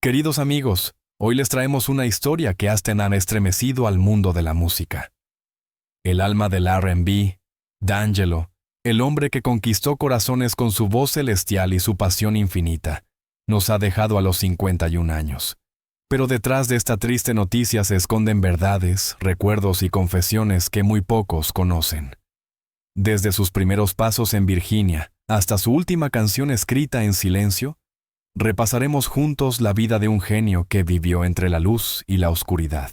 Queridos amigos, hoy les traemos una historia que hasta ha estremecido al mundo de la música. El alma del R&B, D'Angelo, el hombre que conquistó corazones con su voz celestial y su pasión infinita, nos ha dejado a los 51 años. Pero detrás de esta triste noticia se esconden verdades, recuerdos y confesiones que muy pocos conocen. Desde sus primeros pasos en Virginia hasta su última canción escrita en silencio, repasaremos juntos la vida de un genio que vivió entre la luz y la oscuridad.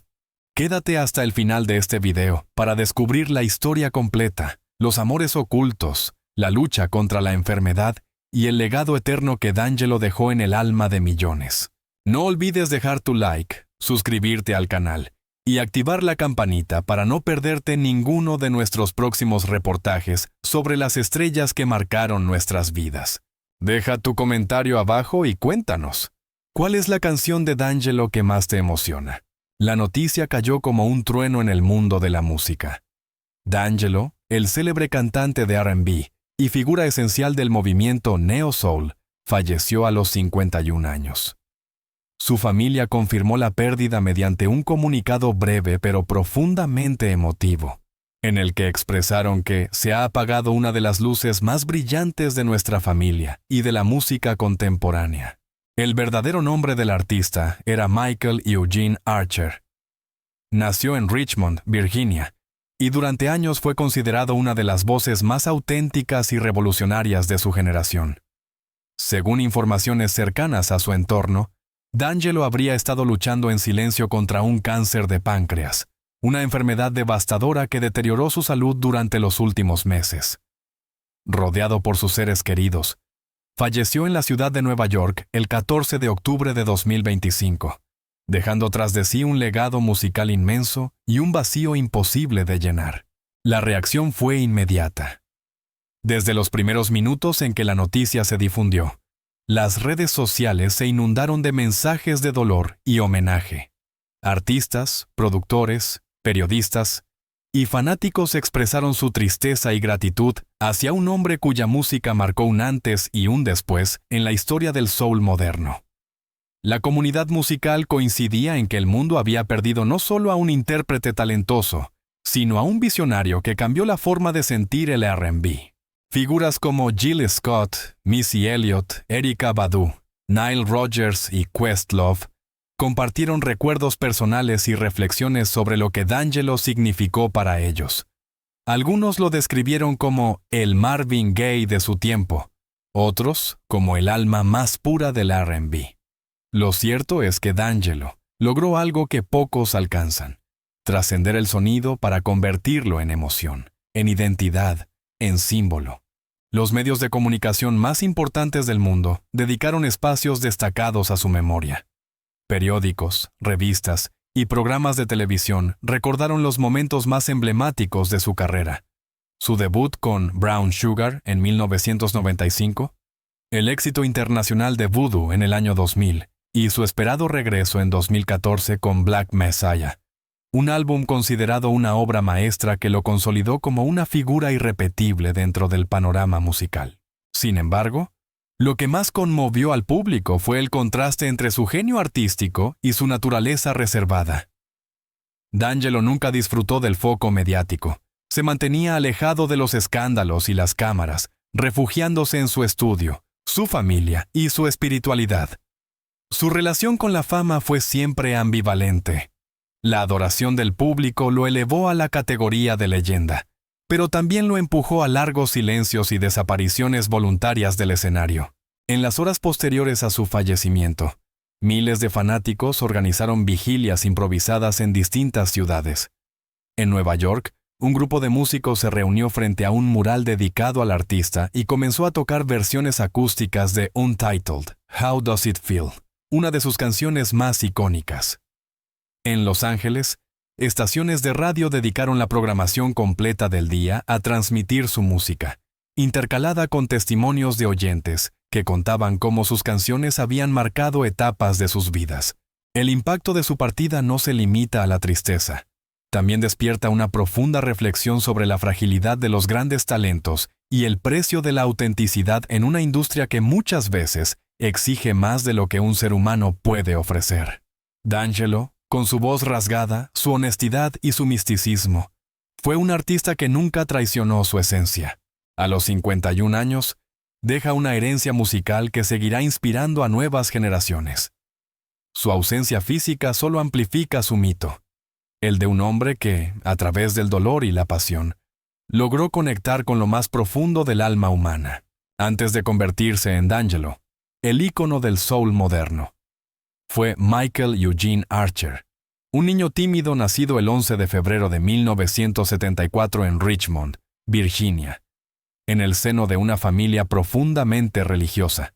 Quédate hasta el final de este video para descubrir la historia completa, los amores ocultos, la lucha contra la enfermedad y el legado eterno que D'Angelo dejó en el alma de millones. No olvides dejar tu like, suscribirte al canal y activar la campanita para no perderte ninguno de nuestros próximos reportajes sobre las estrellas que marcaron nuestras vidas. Deja tu comentario abajo y cuéntanos, ¿cuál es la canción de D'Angelo que más te emociona? La noticia cayó como un trueno en el mundo de la música. D'Angelo, el célebre cantante de R&B y figura esencial del movimiento Neo Soul, falleció a los 51 años. Su familia confirmó la pérdida mediante un comunicado breve pero profundamente emotivo, en el que expresaron que se ha apagado una de las luces más brillantes de nuestra familia y de la música contemporánea. El verdadero nombre del artista era Michael Eugene Archer. Nació en Richmond, Virginia, y durante años fue considerado una de las voces más auténticas y revolucionarias de su generación. Según informaciones cercanas a su entorno, D'Angelo habría estado luchando en silencio contra un cáncer de páncreas, una enfermedad devastadora que deterioró su salud durante los últimos meses. Rodeado por sus seres queridos, falleció en la ciudad de Nueva York el 14 de octubre de 2025, dejando tras de sí un legado musical inmenso y un vacío imposible de llenar. La reacción fue inmediata. Desde los primeros minutos en que la noticia se difundió, las redes sociales se inundaron de mensajes de dolor y homenaje. Artistas, productores, periodistas y fanáticos expresaron su tristeza y gratitud hacia un hombre cuya música marcó un antes y un después en la historia del soul moderno. La comunidad musical coincidía en que el mundo había perdido no solo a un intérprete talentoso, sino a un visionario que cambió la forma de sentir el R&B. Figuras como Jill Scott, Missy Elliott, Erykah Badu, Nile Rodgers y Questlove compartieron recuerdos personales y reflexiones sobre lo que D'Angelo significó para ellos. Algunos lo describieron como el Marvin Gaye de su tiempo, otros como el alma más pura del R&B. Lo cierto es que D'Angelo logró algo que pocos alcanzan: trascender el sonido para convertirlo en emoción, en identidad, en símbolo. Los medios de comunicación más importantes del mundo dedicaron espacios destacados a su memoria. Periódicos, revistas y programas de televisión recordaron los momentos más emblemáticos de su carrera. Su debut con Brown Sugar en 1995, el éxito internacional de Voodoo en el año 2000 y su esperado regreso en 2014 con Black Messiah, un álbum considerado una obra maestra que lo consolidó como una figura irrepetible dentro del panorama musical. Sin embargo, lo que más conmovió al público fue el contraste entre su genio artístico y su naturaleza reservada. D'Angelo nunca disfrutó del foco mediático. Se mantenía alejado de los escándalos y las cámaras, refugiándose en su estudio, su familia y su espiritualidad. Su relación con la fama fue siempre ambivalente. La adoración del público lo elevó a la categoría de leyenda, pero también lo empujó a largos silencios y desapariciones voluntarias del escenario. En las horas posteriores a su fallecimiento, miles de fanáticos organizaron vigilias improvisadas en distintas ciudades. En Nueva York, un grupo de músicos se reunió frente a un mural dedicado al artista y comenzó a tocar versiones acústicas de Untitled, How Does It Feel?, una de sus canciones más icónicas. En Los Ángeles, estaciones de radio dedicaron la programación completa del día a transmitir su música, intercalada con testimonios de oyentes que contaban cómo sus canciones habían marcado etapas de sus vidas. El impacto de su partida no se limita a la tristeza. También despierta una profunda reflexión sobre la fragilidad de los grandes talentos y el precio de la autenticidad en una industria que muchas veces exige más de lo que un ser humano puede ofrecer. D'Angelo, con su voz rasgada, su honestidad y su misticismo, fue un artista que nunca traicionó su esencia. A los 51 años, deja una herencia musical que seguirá inspirando a nuevas generaciones. Su ausencia física solo amplifica su mito, el de un hombre que, a través del dolor y la pasión, logró conectar con lo más profundo del alma humana, antes de convertirse en D'Angelo, el ícono del soul moderno. Fue Michael Eugene Archer, un niño tímido nacido el 11 de febrero de 1974 en Richmond, Virginia, en el seno de una familia profundamente religiosa.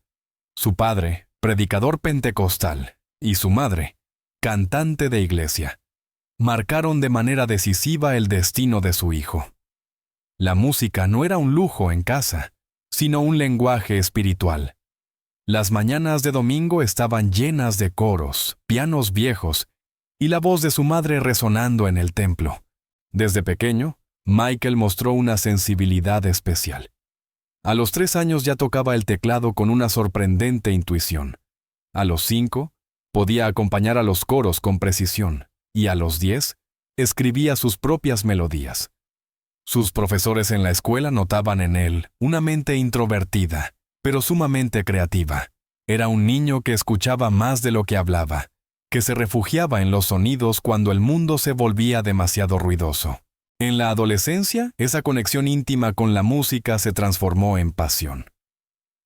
Su padre, predicador pentecostal, y su madre, cantante de iglesia, marcaron de manera decisiva el destino de su hijo. La música no era un lujo en casa, sino un lenguaje espiritual. Las mañanas de domingo estaban llenas de coros, pianos viejos, y la voz de su madre resonando en el templo. Desde pequeño, Michael mostró una sensibilidad especial. A los 3 años ya tocaba el teclado con una sorprendente intuición. A los 5, podía acompañar a los coros con precisión, y a los 10, escribía sus propias melodías. Sus profesores en la escuela notaban en él una mente introvertida, pero sumamente creativa. Era un niño que escuchaba más de lo que hablaba, que se refugiaba en los sonidos cuando el mundo se volvía demasiado ruidoso. En la adolescencia, esa conexión íntima con la música se transformó en pasión.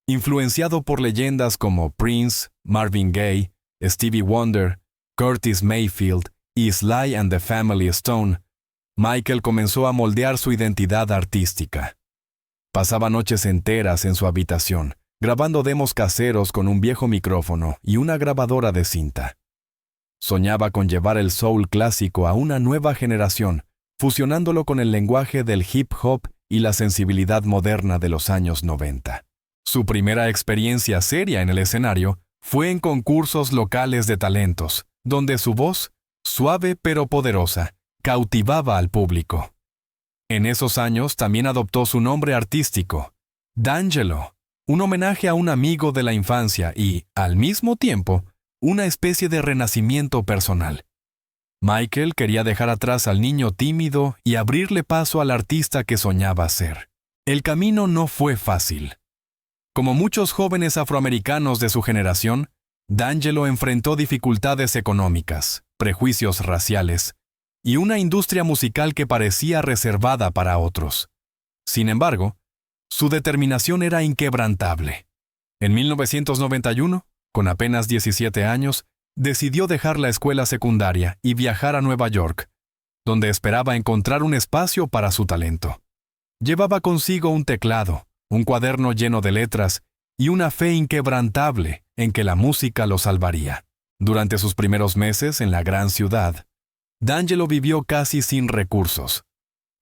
Influenciado por leyendas como Prince, Marvin Gaye, Stevie Wonder, Curtis Mayfield y Sly and the Family Stone, Michael comenzó a moldear su identidad artística. Pasaba noches enteras en su habitación, grabando demos caseros con un viejo micrófono y una grabadora de cinta. Soñaba con llevar el soul clásico a una nueva generación, fusionándolo con el lenguaje del hip hop y la sensibilidad moderna de los años 90. Su primera experiencia seria en el escenario fue en concursos locales de talentos, donde su voz, suave pero poderosa, cautivaba al público. En esos años también adoptó su nombre artístico, D'Angelo, un homenaje a un amigo de la infancia y, al mismo tiempo, una especie de renacimiento personal. Michael quería dejar atrás al niño tímido y abrirle paso al artista que soñaba ser. El camino no fue fácil. Como muchos jóvenes afroamericanos de su generación, D'Angelo enfrentó dificultades económicas, prejuicios raciales y una industria musical que parecía reservada para otros. Sin embargo, su determinación era inquebrantable. En 1991, con apenas 17 años, decidió dejar la escuela secundaria y viajar a Nueva York, donde esperaba encontrar un espacio para su talento. Llevaba consigo un teclado, un cuaderno lleno de letras y una fe inquebrantable en que la música lo salvaría. Durante sus primeros meses en la gran ciudad, D'Angelo vivió casi sin recursos.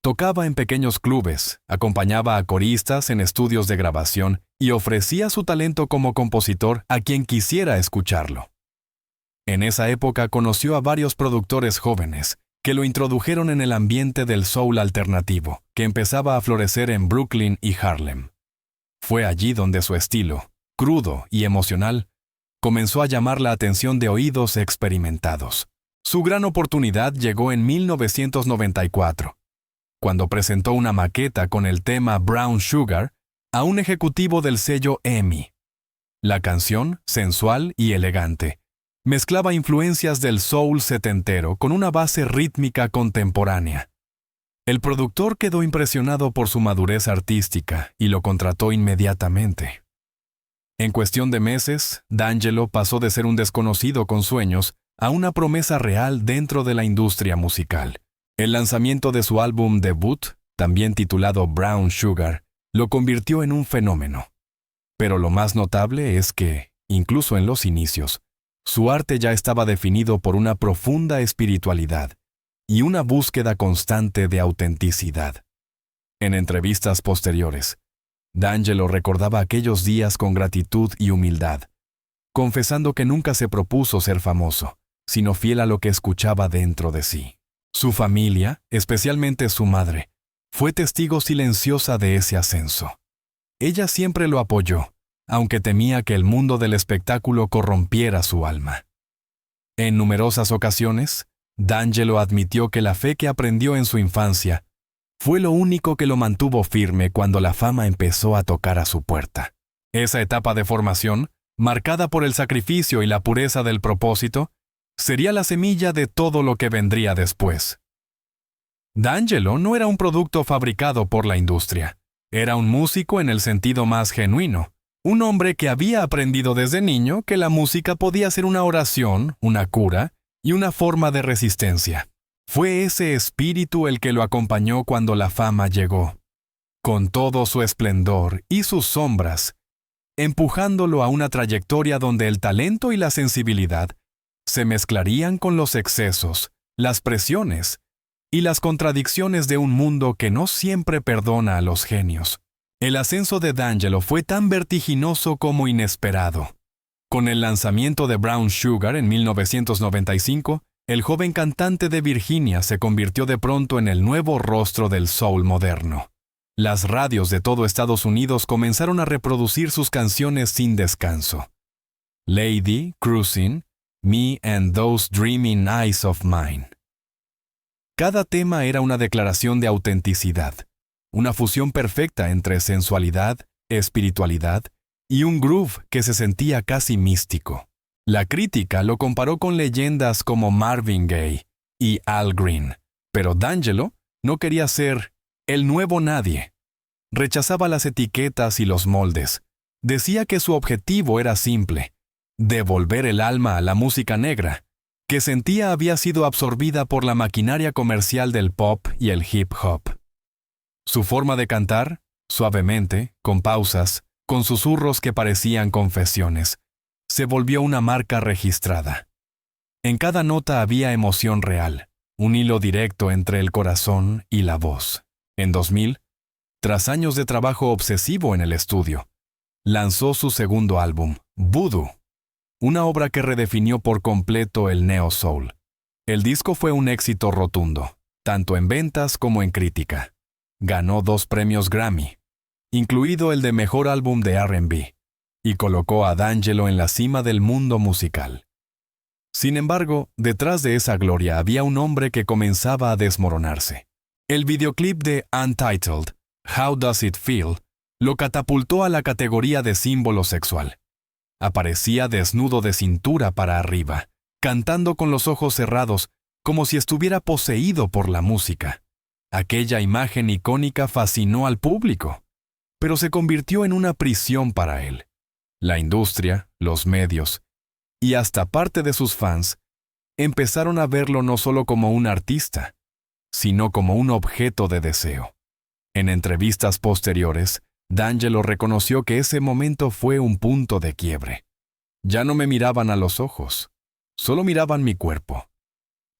Tocaba en pequeños clubes, acompañaba a coristas en estudios de grabación y ofrecía su talento como compositor a quien quisiera escucharlo. En esa época conoció a varios productores jóvenes que lo introdujeron en el ambiente del soul alternativo, que empezaba a florecer en Brooklyn y Harlem. Fue allí donde su estilo, crudo y emocional, comenzó a llamar la atención de oídos experimentados. Su gran oportunidad llegó en 1994, cuando presentó una maqueta con el tema Brown Sugar a un ejecutivo del sello EMI. La canción, sensual y elegante, mezclaba influencias del soul setentero con una base rítmica contemporánea. El productor quedó impresionado por su madurez artística y lo contrató inmediatamente. En cuestión de meses, D'Angelo pasó de ser un desconocido con sueños a una promesa real dentro de la industria musical. El lanzamiento de su álbum debut, también titulado Brown Sugar, lo convirtió en un fenómeno. Pero lo más notable es que, incluso en los inicios, su arte ya estaba definido por una profunda espiritualidad y una búsqueda constante de autenticidad. En entrevistas posteriores, D'Angelo recordaba aquellos días con gratitud y humildad, confesando que nunca se propuso ser famoso, sino fiel a lo que escuchaba dentro de sí. Su familia, especialmente su madre, fue testigo silenciosa de ese ascenso. Ella siempre lo apoyó, aunque temía que el mundo del espectáculo corrompiera su alma. En numerosas ocasiones, D'Angelo admitió que la fe que aprendió en su infancia fue lo único que lo mantuvo firme cuando la fama empezó a tocar a su puerta. Esa etapa de formación, marcada por el sacrificio y la pureza del propósito, sería la semilla de todo lo que vendría después. D'Angelo no era un producto fabricado por la industria. Era un músico en el sentido más genuino, un hombre que había aprendido desde niño que la música podía ser una oración, una cura y una forma de resistencia. Fue ese espíritu el que lo acompañó cuando la fama llegó, con todo su esplendor y sus sombras, empujándolo a una trayectoria donde el talento y la sensibilidad se mezclarían con los excesos, las presiones y las contradicciones de un mundo que no siempre perdona a los genios. El ascenso de D'Angelo fue tan vertiginoso como inesperado. Con el lanzamiento de Brown Sugar en 1995, el joven cantante de Virginia se convirtió de pronto en el nuevo rostro del soul moderno. Las radios de todo Estados Unidos comenzaron a reproducir sus canciones sin descanso. Lady, Cruising, Me and Those Dreaming Eyes of Mine. Cada tema era una declaración de autenticidad, una fusión perfecta entre sensualidad, espiritualidad y un groove que se sentía casi místico. La crítica lo comparó con leyendas como Marvin Gaye y Al Green, pero D'Angelo no quería ser el nuevo nadie. Rechazaba las etiquetas y los moldes. Decía que su objetivo era simple: devolver el alma a la música negra, que sentía había sido absorbida por la maquinaria comercial del pop y el hip hop. Su forma de cantar, suavemente, con pausas, con susurros que parecían confesiones, se volvió una marca registrada. En cada nota había emoción real, un hilo directo entre el corazón y la voz. En 2000, tras años de trabajo obsesivo en el estudio, lanzó su segundo álbum, Voodoo, una obra que redefinió por completo el neo soul. El disco fue un éxito rotundo, tanto en ventas como en crítica. Ganó 2 premios Grammy, incluido el de Mejor Álbum de R&B, y colocó a D'Angelo en la cima del mundo musical. Sin embargo, detrás de esa gloria había un hombre que comenzaba a desmoronarse. El videoclip de Untitled, How Does It Feel, lo catapultó a la categoría de símbolo sexual. Aparecía desnudo de cintura para arriba, cantando con los ojos cerrados, como si estuviera poseído por la música. Aquella imagen icónica fascinó al público, pero se convirtió en una prisión para él. La industria, los medios y hasta parte de sus fans empezaron a verlo no solo como un artista, sino como un objeto de deseo. En entrevistas posteriores, D'Angelo reconoció que ese momento fue un punto de quiebre. Ya no me miraban a los ojos, solo miraban mi cuerpo.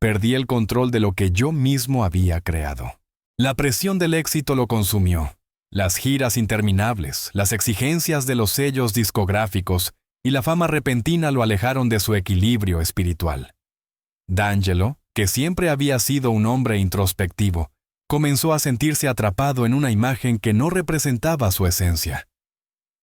Perdí el control de lo que yo mismo había creado. La presión del éxito lo consumió. Las giras interminables, las exigencias de los sellos discográficos y la fama repentina lo alejaron de su equilibrio espiritual. D'Angelo, que siempre había sido un hombre introspectivo, comenzó a sentirse atrapado en una imagen que no representaba su esencia.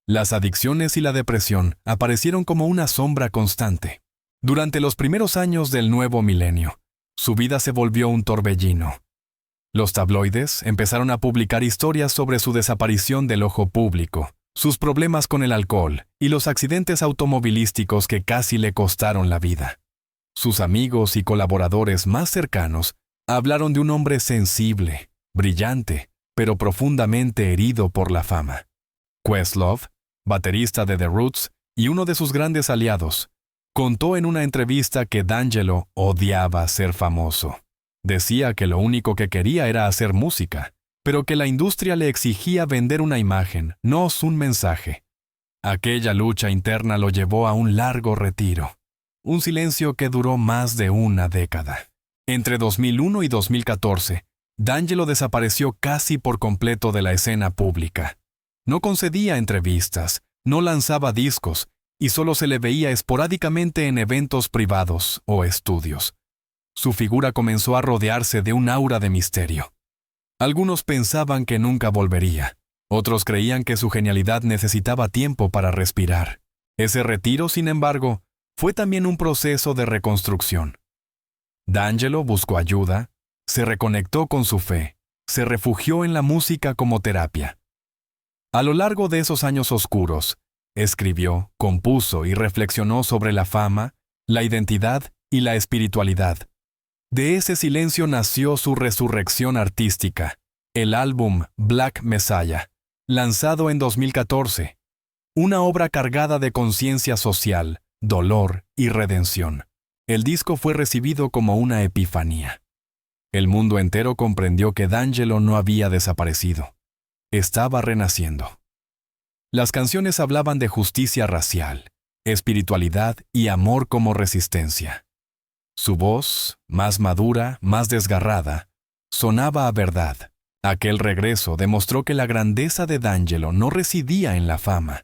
Las adicciones y la depresión aparecieron como una sombra constante. Durante los primeros años del nuevo milenio, su vida se volvió un torbellino. Los tabloides empezaron a publicar historias sobre su desaparición del ojo público, sus problemas con el alcohol y los accidentes automovilísticos que casi le costaron la vida. Sus amigos y colaboradores más cercanos hablaron de un hombre sensible, brillante, pero profundamente herido por la fama. Questlove, baterista de The Roots y uno de sus grandes aliados, contó en una entrevista que D'Angelo odiaba ser famoso. Decía que lo único que quería era hacer música, pero que la industria le exigía vender una imagen, no un mensaje. Aquella lucha interna lo llevó a un largo retiro, un silencio que duró más de una década. Entre 2001 y 2014, D'Angelo desapareció casi por completo de la escena pública. No concedía entrevistas, no lanzaba discos y solo se le veía esporádicamente en eventos privados o estudios. Su figura comenzó a rodearse de un aura de misterio. Algunos pensaban que nunca volvería, Otros creían que su genialidad necesitaba tiempo para respirar. Ese retiro, sin embargo, fue también un proceso de reconstrucción. D'Angelo buscó ayuda, se reconectó con su fe, se refugió en la música como terapia. A lo largo de esos años oscuros, escribió, compuso y reflexionó sobre la fama, la identidad y la espiritualidad. De ese silencio nació su resurrección artística, el álbum Black Messiah, lanzado en 2014, una obra cargada de conciencia social, dolor y redención. El disco fue recibido como una epifanía. El mundo entero comprendió que D'Angelo no había desaparecido. Estaba renaciendo. Las canciones hablaban de justicia racial, espiritualidad y amor como resistencia. Su voz, más madura, más desgarrada, sonaba a verdad. Aquel regreso demostró que la grandeza de D'Angelo no residía en la fama,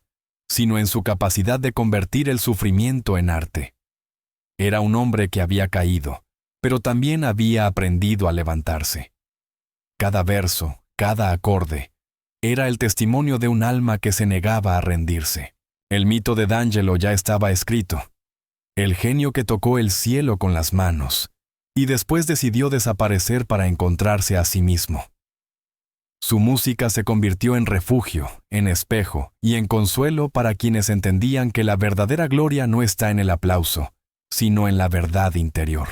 sino en su capacidad de convertir el sufrimiento en arte. Era un hombre que había caído, pero también había aprendido a levantarse. Cada verso, cada acorde, era el testimonio de un alma que se negaba a rendirse. El mito de D'Angelo ya estaba escrito. El genio que tocó el cielo con las manos, y después decidió desaparecer para encontrarse a sí mismo. Su música se convirtió en refugio, en espejo y en consuelo para quienes entendían que la verdadera gloria no está en el aplauso, sino en la verdad interior.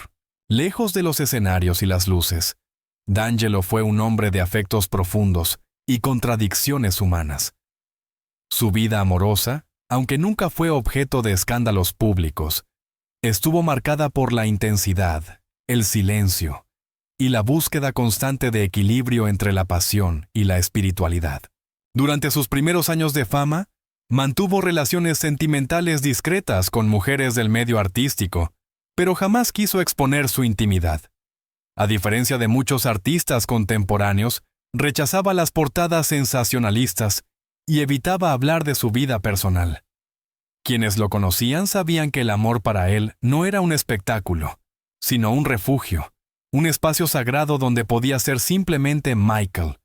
Lejos de los escenarios y las luces, D'Angelo fue un hombre de afectos profundos y contradicciones humanas. Su vida amorosa, aunque nunca fue objeto de escándalos públicos, estuvo marcada por la intensidad, el silencio y la búsqueda constante de equilibrio entre la pasión y la espiritualidad. Durante sus primeros años de fama, mantuvo relaciones sentimentales discretas con mujeres del medio artístico, pero jamás quiso exponer su intimidad. A diferencia de muchos artistas contemporáneos, rechazaba las portadas sensacionalistas y evitaba hablar de su vida personal. Quienes lo conocían sabían que el amor para él no era un espectáculo, sino un refugio, un espacio sagrado donde podía ser simplemente Michael,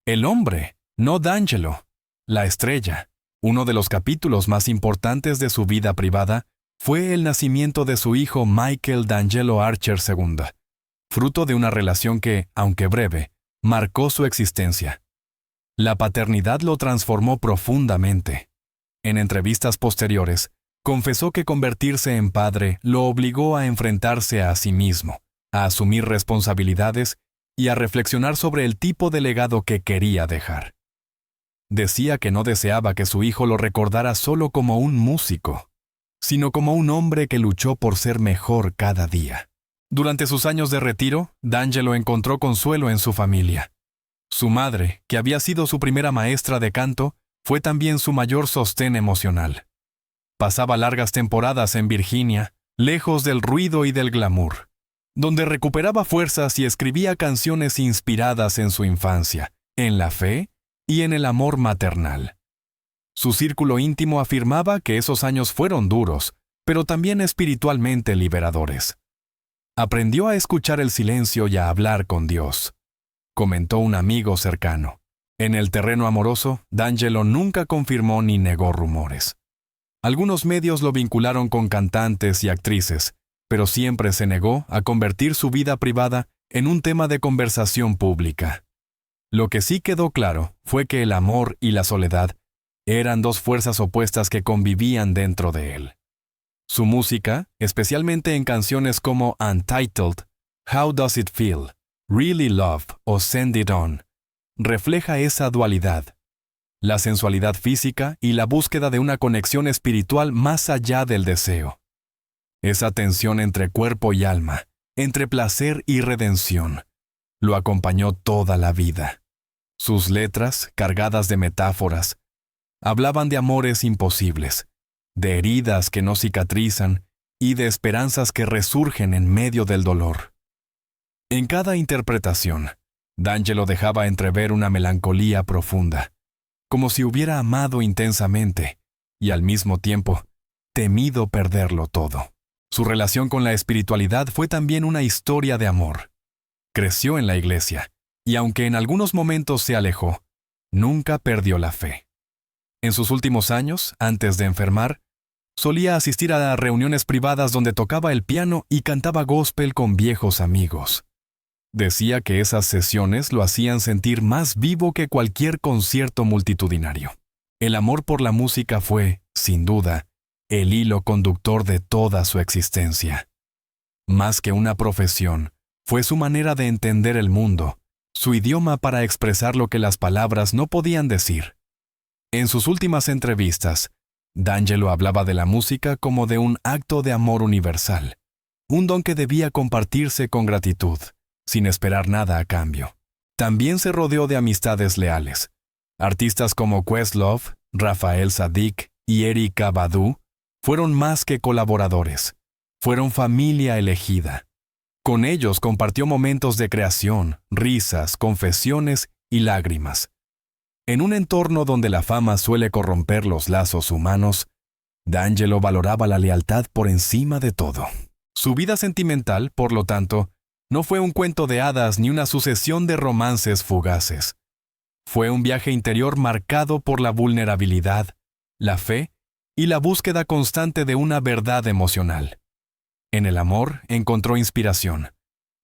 el hombre, no D'Angelo, la estrella. Uno de los capítulos más importantes de su vida privada fue el nacimiento de su hijo Michael D'Angelo Archer II, fruto de una relación que, aunque breve, marcó su existencia. La paternidad lo transformó profundamente. En entrevistas posteriores, confesó que convertirse en padre lo obligó a enfrentarse a sí mismo, a asumir responsabilidades y a reflexionar sobre el tipo de legado que quería dejar. Decía que no deseaba que su hijo lo recordara solo como un músico, sino como un hombre que luchó por ser mejor cada día. Durante sus años de retiro, D'Angelo encontró consuelo en su familia. Su madre, que había sido su primera maestra de canto, fue también su mayor sostén emocional. Pasaba largas temporadas en Virginia, lejos del ruido y del glamour, donde recuperaba fuerzas y escribía canciones inspiradas en su infancia, en la fe y en el amor maternal. Su círculo íntimo afirmaba que esos años fueron duros, pero también espiritualmente liberadores. Aprendió a escuchar el silencio y a hablar con Dios, comentó un amigo cercano. En el terreno amoroso, D'Angelo nunca confirmó ni negó rumores. Algunos medios lo vincularon con cantantes y actrices, pero siempre se negó a convertir su vida privada en un tema de conversación pública. Lo que sí quedó claro fue que el amor y la soledad eran dos fuerzas opuestas que convivían dentro de él. Su música, especialmente en canciones como Untitled, How Does It Feel, Really Love o Send It On, refleja esa dualidad, la sensualidad física y la búsqueda de una conexión espiritual más allá del deseo. Esa tensión entre cuerpo y alma, entre placer y redención, lo acompañó toda la vida. Sus letras, cargadas de metáforas, hablaban de amores imposibles, de heridas que no cicatrizan y de esperanzas que resurgen en medio del dolor. En cada interpretación, D'Angelo dejaba entrever una melancolía profunda, como si hubiera amado intensamente y al mismo tiempo temido perderlo todo. Su relación con la espiritualidad fue también una historia de amor. Creció en la iglesia, y aunque en algunos momentos se alejó, nunca perdió la fe. En sus últimos años, antes de enfermar, solía asistir a reuniones privadas donde tocaba el piano y cantaba gospel con viejos amigos. Decía que esas sesiones lo hacían sentir más vivo que cualquier concierto multitudinario. El amor por la música fue, sin duda, el hilo conductor de toda su existencia. Más que una profesión, fue su manera de entender el mundo, su idioma para expresar lo que las palabras no podían decir. En sus últimas entrevistas, D'Angelo hablaba de la música como de un acto de amor universal, un don que debía compartirse con gratitud, sin esperar nada a cambio. También se rodeó de amistades leales. Artistas como Questlove, Rafael Sadiq y Erykah Badu fueron más que colaboradores, fueron familia elegida. Con ellos compartió momentos de creación, risas, confesiones y lágrimas. En un entorno donde la fama suele corromper los lazos humanos, D'Angelo valoraba la lealtad por encima de todo. Su vida sentimental, por lo tanto, no fue un cuento de hadas ni una sucesión de romances fugaces. Fue un viaje interior marcado por la vulnerabilidad, la fe y la búsqueda constante de una verdad emocional. En el amor encontró inspiración,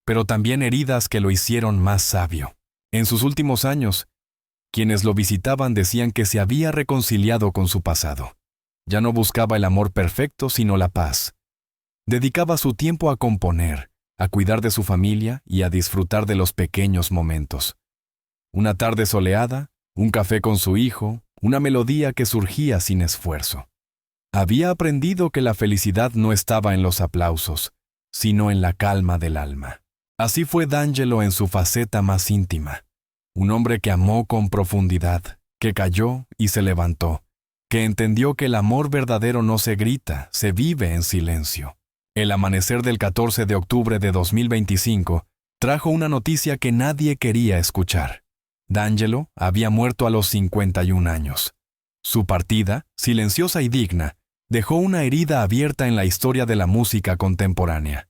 pero también heridas que lo hicieron más sabio. En sus últimos años, quienes lo visitaban decían que se había reconciliado con su pasado. Ya no buscaba el amor perfecto, sino la paz. Dedicaba su tiempo a componer, a cuidar de su familia y a disfrutar de los pequeños momentos. Una tarde soleada, un café con su hijo, una melodía que surgía sin esfuerzo. Había aprendido que la felicidad no estaba en los aplausos, sino en la calma del alma. Así fue D'Angelo en su faceta más íntima. Un hombre que amó con profundidad, que cayó y se levantó, que entendió que el amor verdadero no se grita, se vive en silencio. El amanecer del 14 de octubre de 2025 trajo una noticia que nadie quería escuchar. D'Angelo había muerto a los 51 años. Su partida, silenciosa y digna, dejó una herida abierta en la historia de la música contemporánea.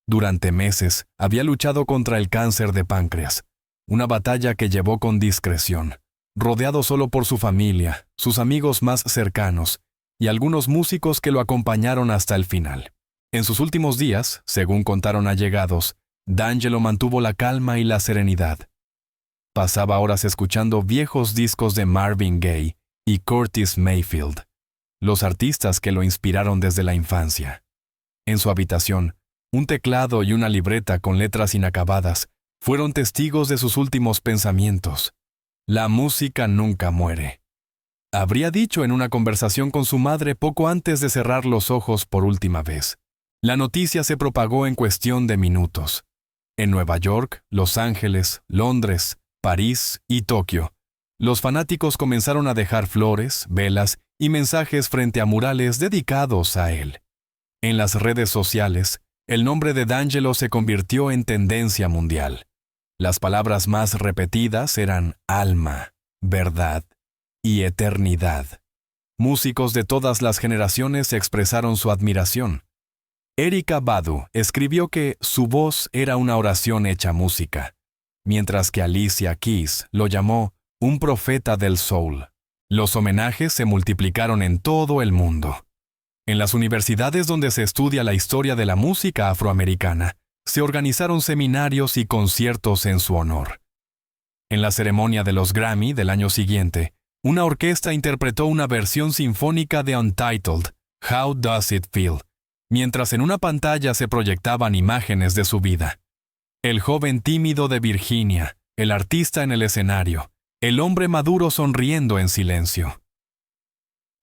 Durante meses había luchado contra el cáncer de páncreas, una batalla que llevó con discreción, rodeado solo por su familia, sus amigos más cercanos y algunos músicos que lo acompañaron hasta el final. En sus últimos días, según contaron allegados, D'Angelo mantuvo la calma y la serenidad. Pasaba horas escuchando viejos discos de Marvin Gaye y Curtis Mayfield, los artistas que lo inspiraron desde la infancia. En su habitación, un teclado y una libreta con letras inacabadas fueron testigos de sus últimos pensamientos. La música nunca muere. Habría dicho en una conversación con su madre poco antes de cerrar los ojos por última vez. La noticia se propagó en cuestión de minutos. En Nueva York, Los Ángeles, Londres, París y Tokio, los fanáticos comenzaron a dejar flores, velas y mensajes frente a murales dedicados a él. En las redes sociales, el nombre de D'Angelo se convirtió en tendencia mundial. Las palabras más repetidas eran alma, verdad y eternidad. Músicos de todas las generaciones expresaron su admiración. Erykah Badu escribió que su voz era una oración hecha música, mientras que Alicia Keys lo llamó un profeta del soul. Los homenajes se multiplicaron en todo el mundo. En las universidades donde se estudia la historia de la música afroamericana, se organizaron seminarios y conciertos en su honor. En la ceremonia de los Grammy del año siguiente, una orquesta interpretó una versión sinfónica de Untitled, How Does It Feel?, mientras en una pantalla se proyectaban imágenes de su vida. El joven tímido de Virginia, el artista en el escenario, el hombre maduro sonriendo en silencio.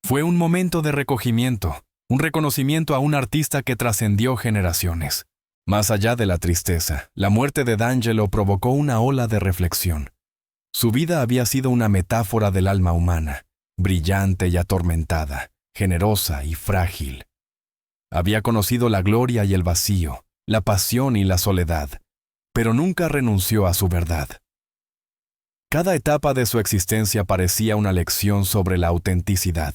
Fue un momento de recogimiento, un reconocimiento a un artista que trascendió generaciones. Más allá de la tristeza, la muerte de D'Angelo provocó una ola de reflexión. Su vida había sido una metáfora del alma humana, brillante y atormentada, generosa y frágil. Había conocido la gloria y el vacío, la pasión y la soledad, pero nunca renunció a su verdad. Cada etapa de su existencia parecía una lección sobre la autenticidad,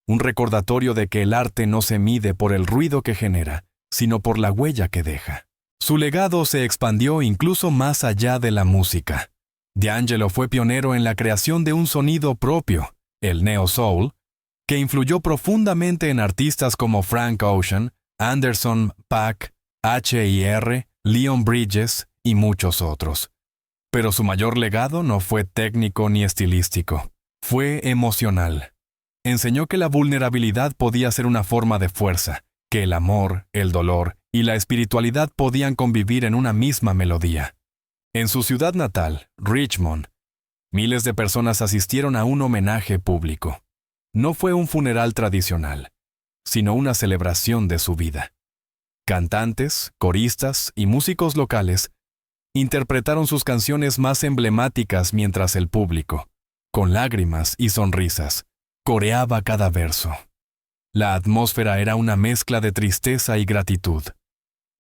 un recordatorio de que el arte no se mide por el ruido que genera, sino por la huella que deja. Su legado se expandió incluso más allá de la música. D'Angelo fue pionero en la creación de un sonido propio, el neo soul, que influyó profundamente en artistas como Frank Ocean, Anderson .Paak, H.I.R., Leon Bridges y muchos otros. Pero su mayor legado no fue técnico ni estilístico, fue emocional. Enseñó que la vulnerabilidad podía ser una forma de fuerza, que el amor, el dolor y la espiritualidad podían convivir en una misma melodía. En su ciudad natal, Richmond, miles de personas asistieron a un homenaje público. No fue un funeral tradicional, sino una celebración de su vida. Cantantes, coristas y músicos locales interpretaron sus canciones más emblemáticas mientras el público, con lágrimas y sonrisas, coreaba cada verso. La atmósfera era una mezcla de tristeza y gratitud.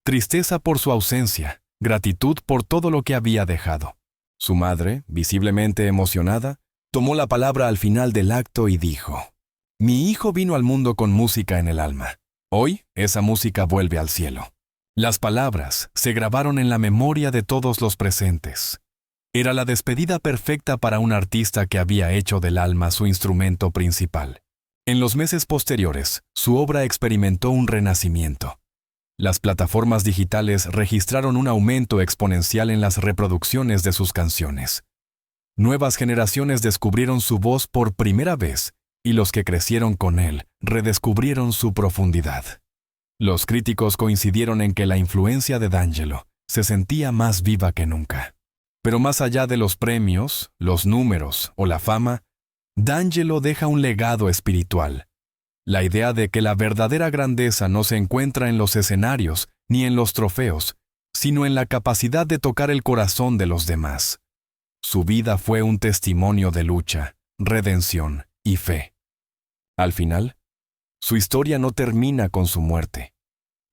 Tristeza por su ausencia, gratitud por todo lo que había dejado. Su madre, visiblemente emocionada, tomó la palabra al final del acto y dijo: «Mi hijo vino al mundo con música en el alma. Hoy, esa música vuelve al cielo». Las palabras se grabaron en la memoria de todos los presentes. Era la despedida perfecta para un artista que había hecho del alma su instrumento principal. En los meses posteriores, su obra experimentó un renacimiento. Las plataformas digitales registraron un aumento exponencial en las reproducciones de sus canciones. Nuevas generaciones descubrieron su voz por primera vez, y los que crecieron con él redescubrieron su profundidad. Los críticos coincidieron en que la influencia de D'Angelo se sentía más viva que nunca. Pero más allá de los premios, los números o la fama, D'Angelo deja un legado espiritual. La idea de que la verdadera grandeza no se encuentra en los escenarios ni en los trofeos, sino en la capacidad de tocar el corazón de los demás. Su vida fue un testimonio de lucha, redención y fe. Al final, su historia no termina con su muerte.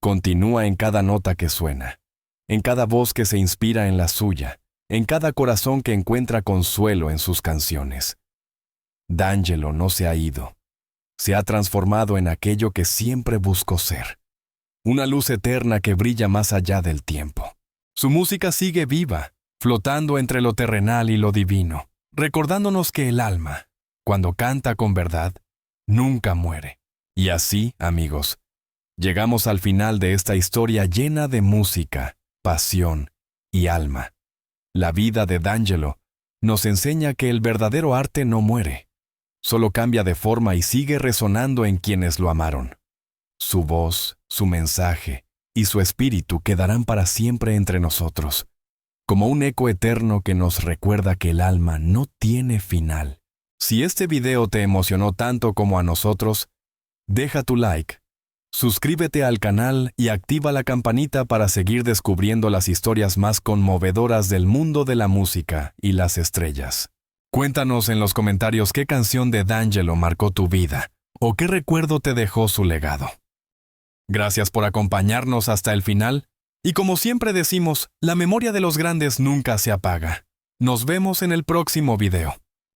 Continúa en cada nota que suena, en cada voz que se inspira en la suya, en cada corazón que encuentra consuelo en sus canciones. D'Angelo no se ha ido. Se ha transformado en aquello que siempre buscó ser. Una luz eterna que brilla más allá del tiempo. Su música sigue viva, flotando entre lo terrenal y lo divino, recordándonos que el alma, cuando canta con verdad, nunca muere. Y así, amigos, llegamos al final de esta historia llena de música, pasión y alma. La vida de D'Angelo nos enseña que el verdadero arte no muere. Solo cambia de forma y sigue resonando en quienes lo amaron. Su voz, su mensaje y su espíritu quedarán para siempre entre nosotros, como un eco eterno que nos recuerda que el alma no tiene final. Si este video te emocionó tanto como a nosotros, deja tu like, suscríbete al canal y activa la campanita para seguir descubriendo las historias más conmovedoras del mundo de la música y las estrellas. Cuéntanos en los comentarios qué canción de D'Angelo marcó tu vida o qué recuerdo te dejó su legado. Gracias por acompañarnos hasta el final y como siempre decimos, la memoria de los grandes nunca se apaga. Nos vemos en el próximo video.